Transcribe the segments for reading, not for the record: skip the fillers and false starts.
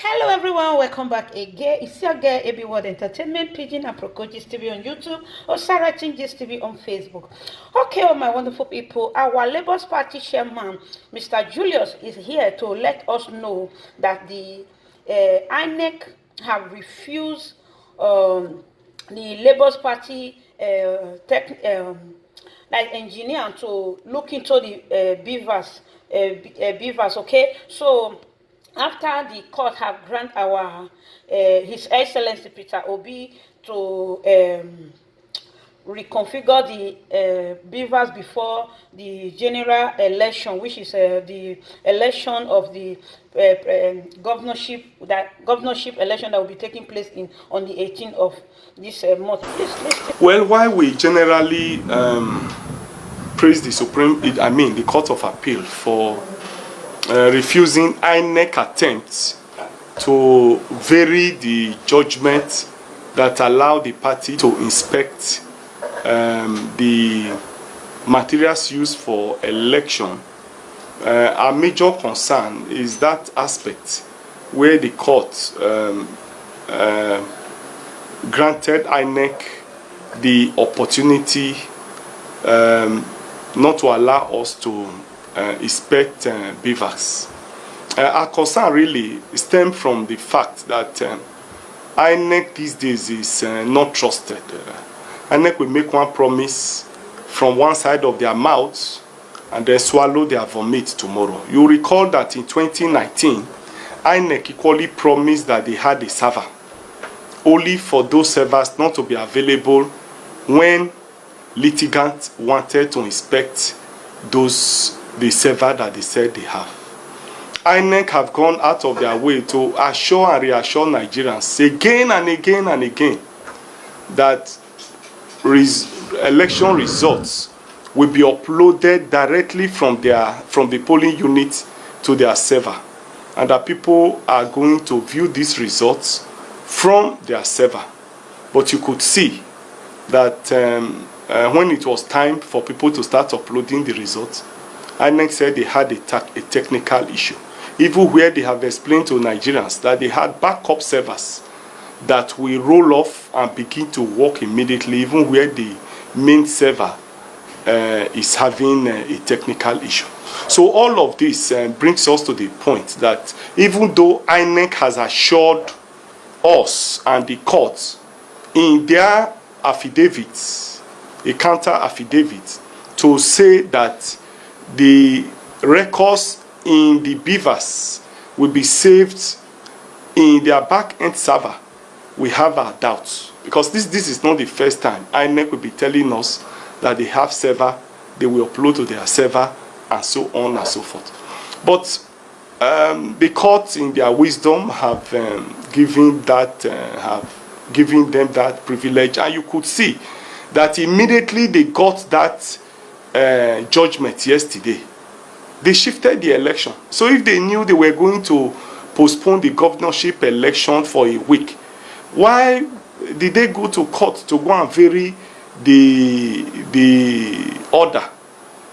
Hello everyone, welcome back again. It's your girl AB World Entertainment, Pigeon and Procogis TV on YouTube or Sarah Chinggis TV on Facebook. Okay, all my wonderful people, our Labour Party chairman, Mr. Julius, is here to let us know that the Inec have refused the Labour Party like engineer to look into the BVAS, okay? So after the court have granted our His Excellency Peter Obi to reconfigure the BVAS before the general election, which is the election of the governorship election that will be taking place on the 18th of this month. Please. Well, while we generally praise the Court of Appeal for refusing INEC attempts to vary the judgment that allow the party to inspect the materials used for election, our major concern is that aspect where the court granted INEC the opportunity not to allow us to inspect BVAS. Our concern really stems from the fact that INEC these days is not trusted. INEC will make one promise from one side of their mouth and then swallow their vomit tomorrow. You recall that in 2019, INEC equally promised that they had a server, only for those servers not to be available when litigants wanted to inspect the server that they said they have. INEC have gone out of their way to assure and reassure Nigerians again and again and again that election results will be uploaded directly from the polling unit to their server, and that people are going to view these results from their server. But you could see that when it was time for people to start uploading the results, INEC said they had a technical issue, even where they have explained to Nigerians that they had backup servers that will roll off and begin to work immediately, even where the main server is having a technical issue. So all of this brings us to the point that even though INEC has assured us and the courts in their affidavits, a counter affidavit, to say that the records in the BVAS will be saved in their back-end server, we have our doubts, because this is not the first time INEC will be telling us that they have server, they will upload to their server, and so on and so forth. But the courts in their wisdom have given them that privilege, and you could see that immediately they got that judgment yesterday, they shifted the election. So if they knew they were going to postpone the governorship election for a week, why did they go to court to go and vary the order?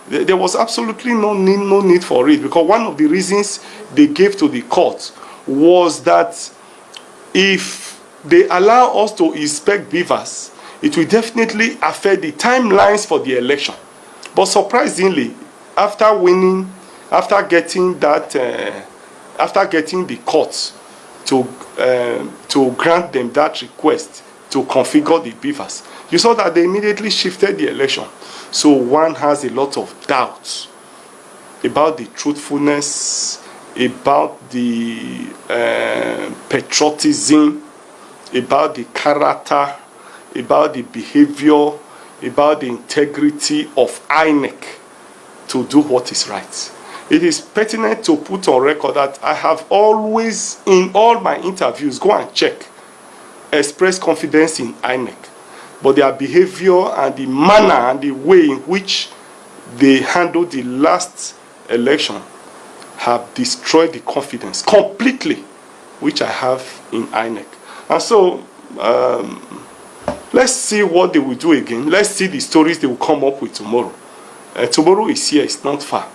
There was absolutely no need for it, because one of the reasons they gave to the court was that if they allow us to inspect BVAS, it will definitely affect the timelines for the election. But surprisingly, after getting the courts to grant them that request to configure the BVAS, you saw that they immediately shifted the election. So one has a lot of doubts about the truthfulness, about the patriotism, about the character, about the behavior, about the integrity of INEC to do what is right. It is pertinent to put on record that I have always, in all my interviews, go and check, express confidence in INEC. But their behavior and the manner and the way in which they handled the last election have destroyed the confidence completely which I have in INEC. And so let's see what they will do again. Let's see the stories they will come up with tomorrow. Tomorrow is here, it's not far.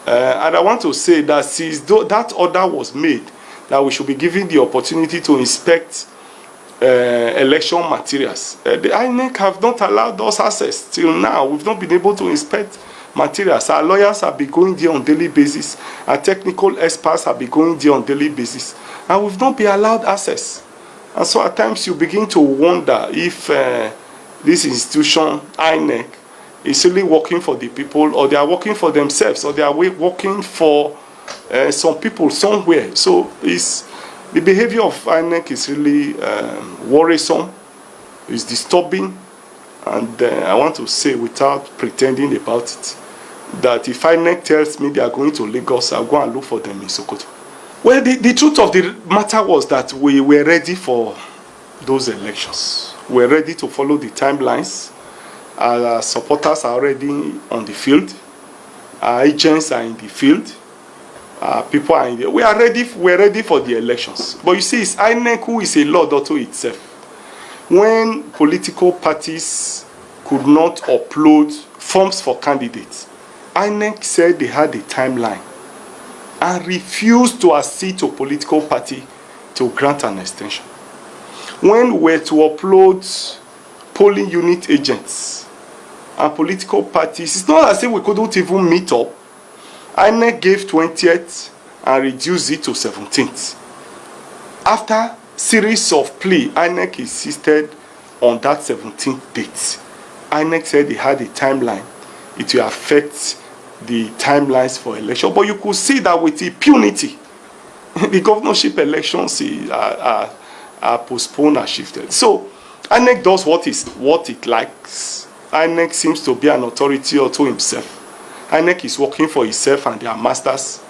And I want to say that since that order was made, that we should be given the opportunity to inspect election materials. The INEC have not allowed us access till now. We've not been able to inspect materials. Our lawyers have been going there on daily basis. Our technical experts have been going there on daily basis. And we've not been allowed access. And so at times you begin to wonder if this institution, INEC, is really working for the people, or they are working for themselves, or they are working for some people somewhere. So the behavior of INEC is really worrisome, it's disturbing, and I want to say, without pretending about it, that if INEC tells me they are going to Lagos, I'll go and look for them in Sokoto. Well, the truth of the matter was that we were ready for those elections. We were ready to follow the timelines. Our supporters are already on the field. Our agents are in the field. People are in the... We're ready for the elections. But you see, it's INEC who is a law unto itself. When political parties could not upload forms for candidates, INEC said they had a timeline and refused to accede to a political party to grant an extension. When we were to upload polling unit agents and political parties, it's not as if we couldn't even meet up. INEC gave 20th and reduced it to 17th. After series of plea, INEC insisted on that 17th date. INEC said they had a timeline. It will affect the timelines for election. But you could see that with impunity, the governorship elections are postponed and shifted. So INEC does what it likes. INEC seems to be an authority unto himself. INEC is working for itself and their masters.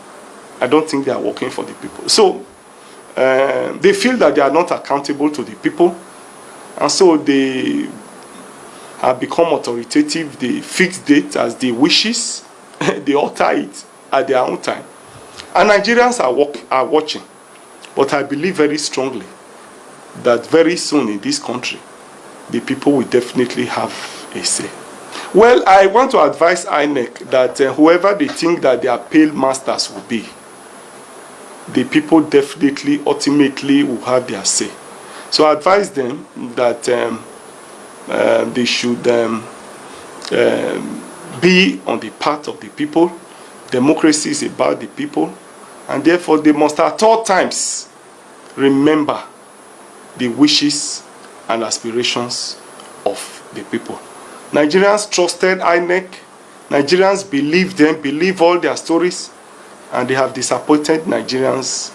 I don't think they are working for the people. So they feel that they are not accountable to the people, and so they have become authoritative. They fix date as they wishes. They alter it at their own time. And Nigerians are watching. But I believe very strongly that very soon in this country, the people will definitely have a say. Well, I want to advise INEC that whoever they think that their pale masters will be, the people definitely, ultimately will have their say. So I advise them that they should be on the part of the people. Democracy is about the people, and therefore they must at all times remember the wishes and aspirations of the people. Nigerians trusted INEC. Nigerians believed them, believe all their stories, and they have disappointed Nigerians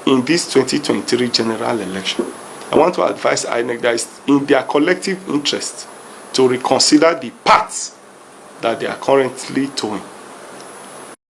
in this 2023 general election. I want to advise INEC that it's in their collective interest to reconsider the paths that they are currently towing.